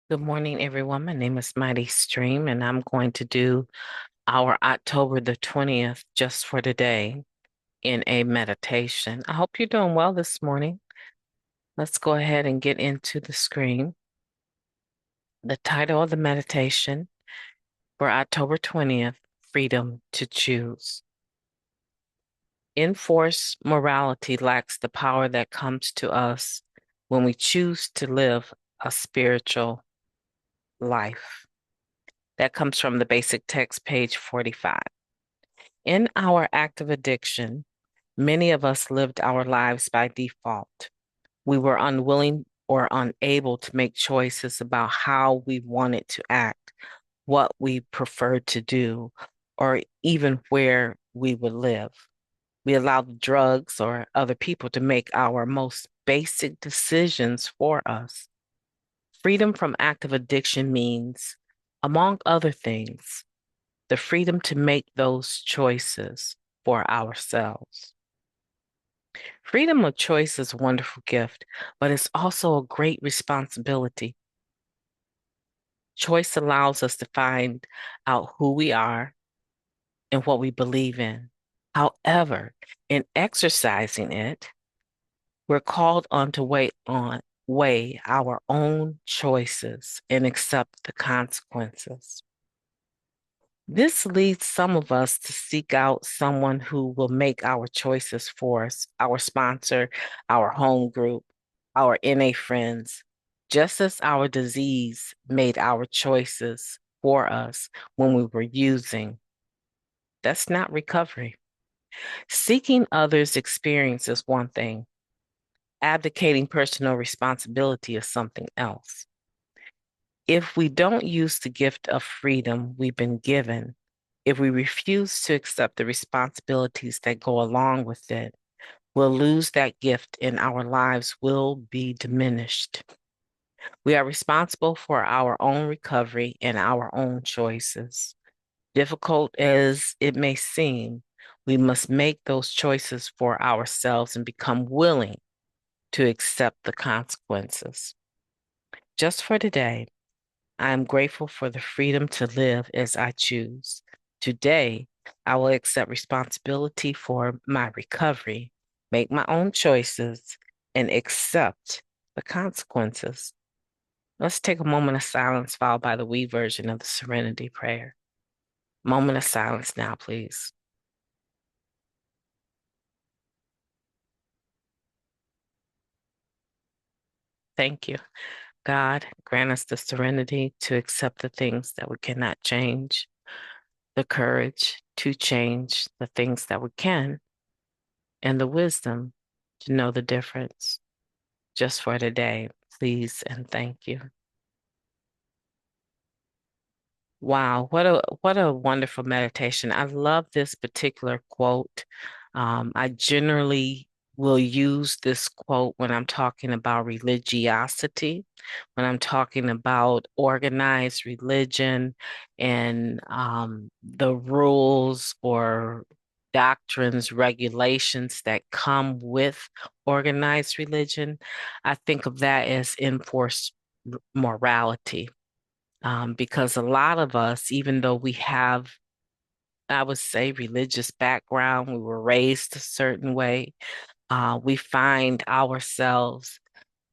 Good morning, everyone. My name is MightyStream, and I'm going to do our October the 20th just for today in a meditation. I hope you're doing well this morning. Let's go ahead and get into the screen. The title of the meditation for October 20th, Freedom to Choose. Enforced morality lacks the power that comes to us when we choose to live a spiritual life. That comes from the basic text, page 45. In our active addiction, many of us lived our lives by default. We were unwilling or unable to make choices about how we wanted to act, what we preferred to do, or even where we would live. We allowed drugs or other people to make our most basic decisions for us. Freedom from active addiction means, among other things, the freedom to make those choices for ourselves. Freedom of choice is a wonderful gift, but it's also a great responsibility. Choice allows us to find out who we are and what we believe in. However, in exercising it, we're called on to weigh our own choices and accept the consequences. This leads some of us to seek out someone who will make our choices for us, our sponsor, our home group, our NA friends, just as our disease made our choices for us when we were using. That's not recovery. Seeking others' experience is one thing. Abdicating personal responsibility is something else. If we don't use the gift of freedom we've been given, if we refuse to accept the responsibilities that go along with it, we'll lose that gift and our lives will be diminished. We are responsible for our own recovery and our own choices. Difficult as it may seem, we must make those choices for ourselves and become willing to accept the consequences. Just for today, I am grateful for the freedom to live as I choose. Today, I will accept responsibility for my recovery, make my own choices, and accept the consequences. Let's take a moment of silence followed by the we version of the Serenity Prayer. Moment of silence now, please. Thank you. God, grant us the serenity to accept the things that we cannot change, the courage to change the things that we can, and the wisdom to know the difference. Just for today, please and thank you. Wow, what a wonderful meditation. I love this particular quote. I generally will use this quote when I'm talking about religiosity, when I'm talking about organized religion and the rules or doctrines, regulations that come with organized religion. I think of that as enforced morality because a lot of us, even though we have, I would say, religious background, we were raised a certain way, we find ourselves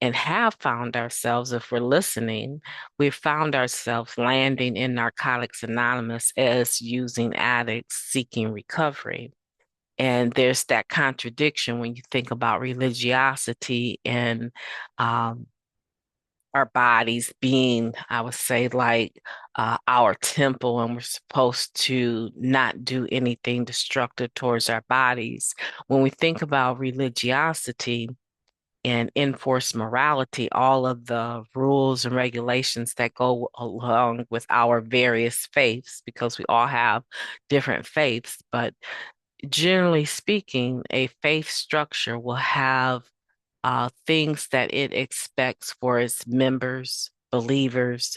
and have found ourselves, if we're listening, we've found ourselves landing in Narcotics Anonymous as using addicts seeking recovery. And there's that contradiction when you think about religiosity and um, our bodies being, I would say, like our temple, and we're supposed to not do anything destructive towards our bodies. When we think about religiosity and enforced morality, all of the rules and regulations that go along with our various faiths, because we all have different faiths, but generally speaking, a faith structure will have things that it expects for its members, believers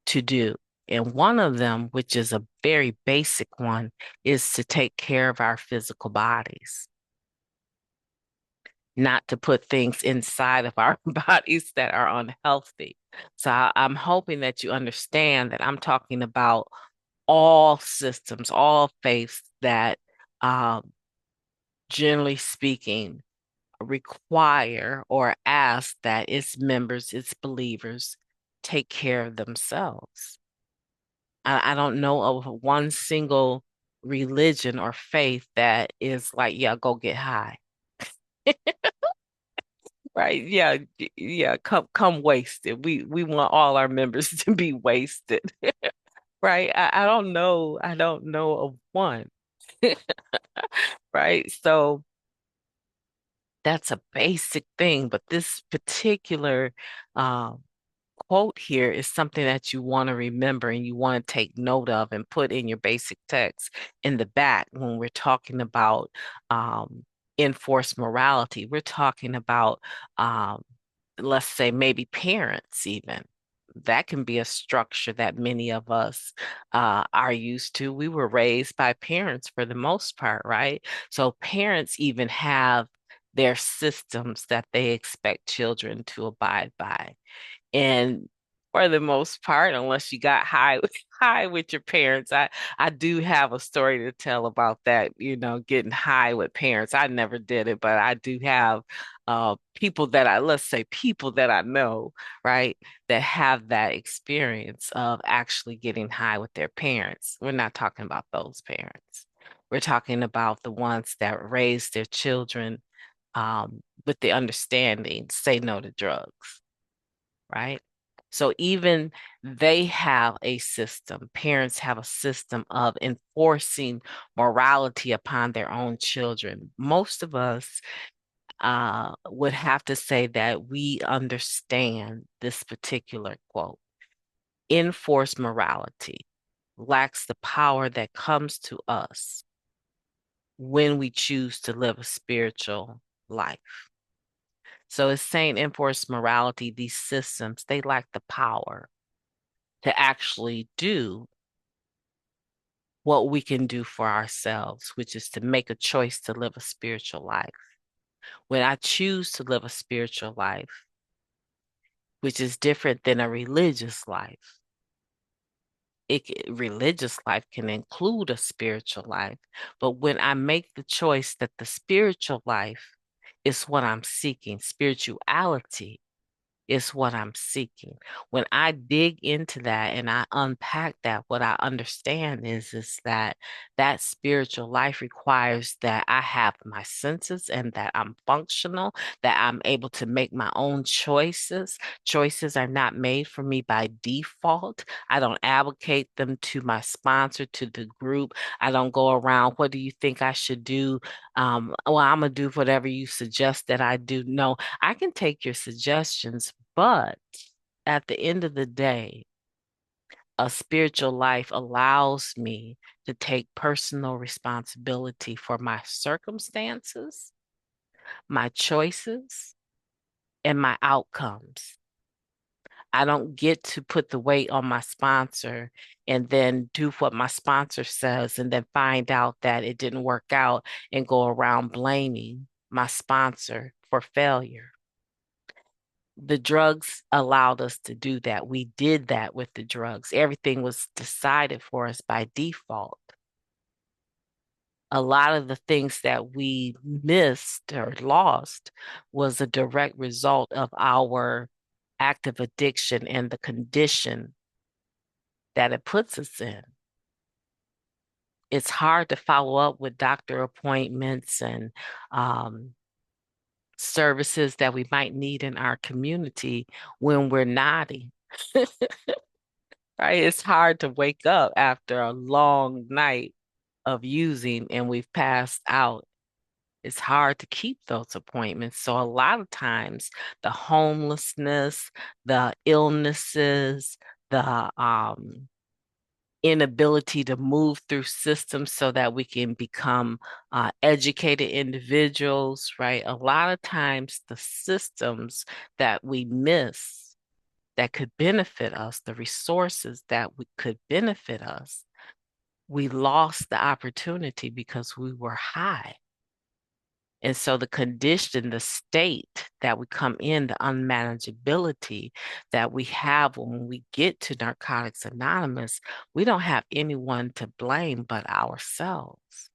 to do. And one of them, which is a very basic one, is to take care of our physical bodies. not to put things inside of our bodies that are unhealthy. So I'm hoping that you understand that I'm talking about all systems, all faiths that, um, generally speaking, require or ask that its members, its believers, take care of themselves. I don't know of one single religion or faith that is like, yeah, go get high. Right? Yeah, yeah, come wasted. We want all our members to be wasted. Right? I don't know of one. Right? So that's a basic thing, but this particular um quote here is something that you want to remember and you want to take note of and put in your basic text in the back when we're talking about um, enforced morality. We're talking about, um, let's say, maybe parents, even. That can be a structure that many of us are used to. We were raised by parents for the most part, right? So parents even have their systems that they expect children to abide by. And for the most part, unless you got high high with your parents, I do have a story to tell about that, getting high with parents. I never did it, but I do have people that let's say people that I know, right, that have that experience of actually getting high with their parents. We're not talking about those parents. We're talking about the ones that raise their children with the understanding, say no to drugs, right? So even they have a system, parents have a system of enforcing morality upon their own children. Most of us would have to say that we understand this particular quote. Enforced morality lacks the power that comes to us when we choose to live a spiritual life. So it's saying enforced morality, these systems, they lack the power to actually do what we can do for ourselves, which is to make a choice to live a spiritual life. When I choose to live a spiritual life, which is different than a religious life, religious life can include a spiritual life, but when I make the choice that the spiritual life is what I'm seeking, spirituality is what I'm seeking. When I dig into that and I unpack that, what I understand is that that spiritual life requires that I have my senses and that I'm functional, that I'm able to make my own choices. Choices are not made for me by default. I don't advocate them to my sponsor, to the group. I don't go around, what do you think I should do? Well, I'm gonna do whatever you suggest that I do. No, I can take your suggestions, but at the end of the day, a spiritual life allows me to take personal responsibility for my circumstances, my choices, and my outcomes. I don't get to put the weight on my sponsor and then do what my sponsor says and then find out that it didn't work out and go around blaming my sponsor for failure. The drugs allowed us to do that. We did that with the drugs. Everything was decided for us by default. A lot of the things that we missed or lost was a direct result of our active addiction and the condition that it puts us in. It's hard to follow up with doctor appointments and services that we might need in our community when we're naughty. Right? It's hard to wake up after a long night of using and we've passed out. It's hard to keep those appointments. So a lot of times the homelessness, the illnesses, the inability to move through systems so that we can become educated individuals, right? A lot of times the systems that we miss that could benefit us, the resources that could benefit us, we lost the opportunity because we were high. And so the condition, the state that we come in, the unmanageability that we have when we get to Narcotics Anonymous, we don't have anyone to blame but ourselves.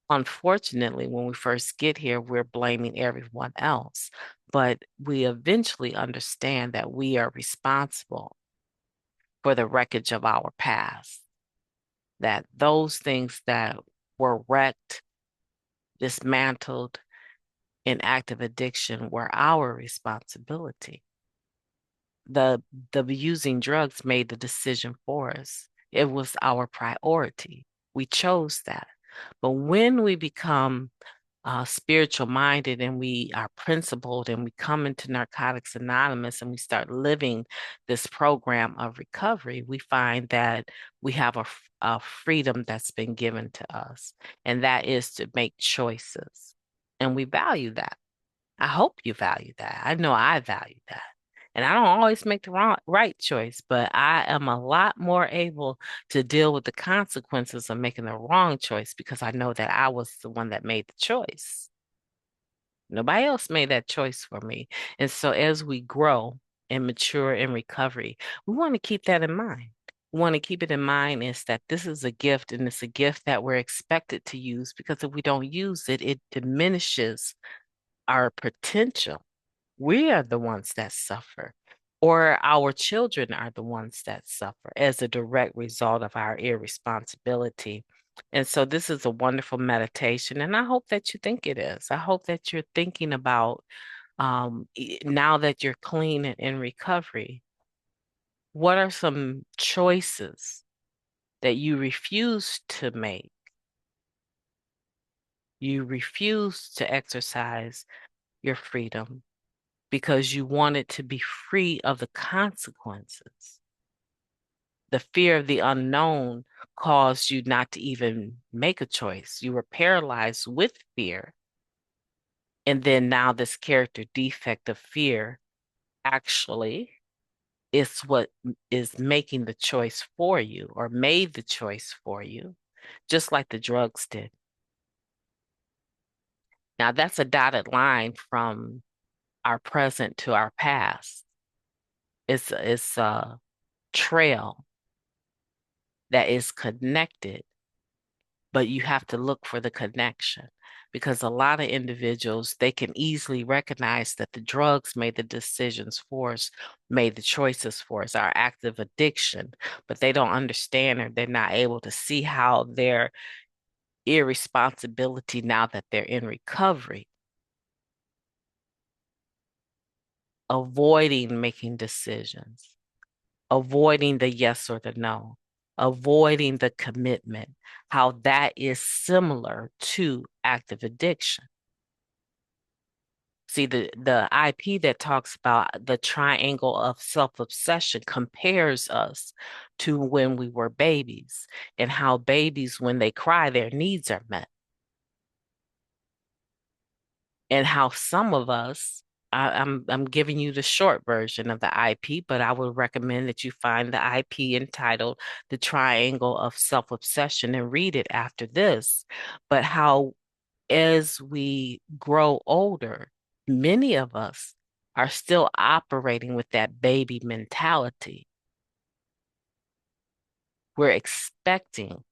Unfortunately, when we first get here, we're blaming everyone else, but we eventually understand that we are responsible for the wreckage of our past, that those things that were wrecked, dismantled, in active addiction were our responsibility. The using drugs made the decision for us. It was our priority. We chose that. But when we become spiritual minded and we are principled and we come into Narcotics Anonymous and we start living this program of recovery, we find that we have a freedom that's been given to us, and that is to make choices. And we value that. I hope you value that. I know I value that. And I don't always make the right choice, but I am a lot more able to deal with the consequences of making the wrong choice because I know that I was the one that made the choice. Nobody else made that choice for me. And so as we grow and mature in recovery, we want to keep that in mind. We want to keep it in mind is that this is a gift, and it's a gift that we're expected to use, because if we don't use it, it diminishes our potential. We are the ones that suffer, or our children are the ones that suffer as a direct result of our irresponsibility. And so this is a wonderful meditation, and I hope that you think it is. I hope that you're thinking about now that you're clean and in recovery, what are some choices that you refuse to make? You refuse to exercise your freedom because you wanted to be free of the consequences. The fear of the unknown caused you not to even make a choice. You were paralyzed with fear. And then now this character defect of fear actually is what is making the choice for you, or made the choice for you, just like the drugs did. Now that's a dotted line from our present to our past. It's a trail that is connected, but you have to look for the connection, because a lot of individuals, they can easily recognize that the drugs made the decisions for us, made the choices for us, our active addiction, but they don't understand, or they're not able to see how their irresponsibility, now that they're in recovery, avoiding making decisions, avoiding the yes or the no, avoiding the commitment, how that is similar to active addiction. See, the IP that talks about the triangle of self-obsession compares us to when we were babies, and how babies, when they cry, their needs are met. And how some of us, I'm giving you the short version of the IP, but I would recommend that you find the IP entitled The Triangle of Self-Obsession and read it after this. But how, as we grow older, many of us are still operating with that baby mentality. We're expecting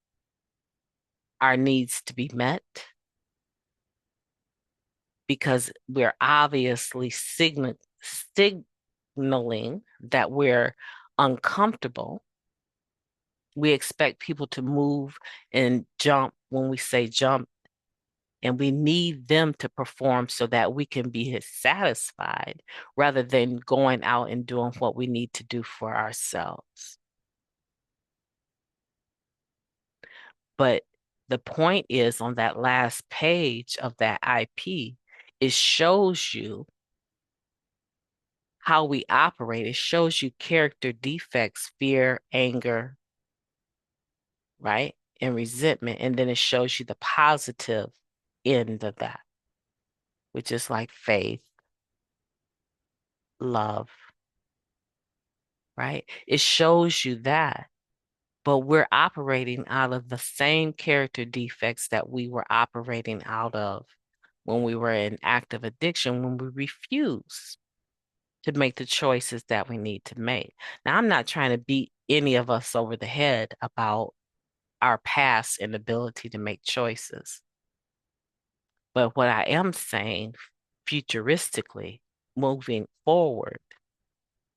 our needs to be met because we're obviously signaling that we're uncomfortable. We expect people to move and jump when we say jump, and we need them to perform so that we can be satisfied, rather than going out and doing what we need to do for ourselves. But the point is, on that last page of that IP, it shows you how we operate. It shows you character defects, fear, anger, right? And resentment. And then it shows you the positive end of that, which is like faith, love, right? It shows you that. But we're operating out of the same character defects that we were operating out of when we were in active addiction, when we refuse to make the choices that we need to make. Now, I'm not trying to beat any of us over the head about our past inability to make choices. But what I am saying futuristically, moving forward,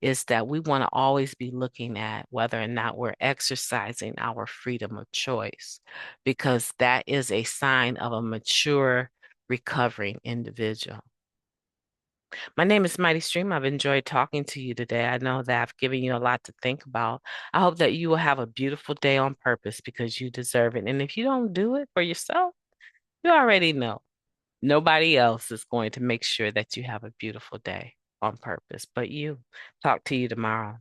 is that we want to always be looking at whether or not we're exercising our freedom of choice, because that is a sign of a mature, recovering individual. My name is Mighty Stream. I've enjoyed talking to you today. I know that I've given you a lot to think about. I hope that you will have a beautiful day on purpose because you deserve it. And if you don't do it for yourself, you already know nobody else is going to make sure that you have a beautiful day on purpose but you. Talk to you tomorrow.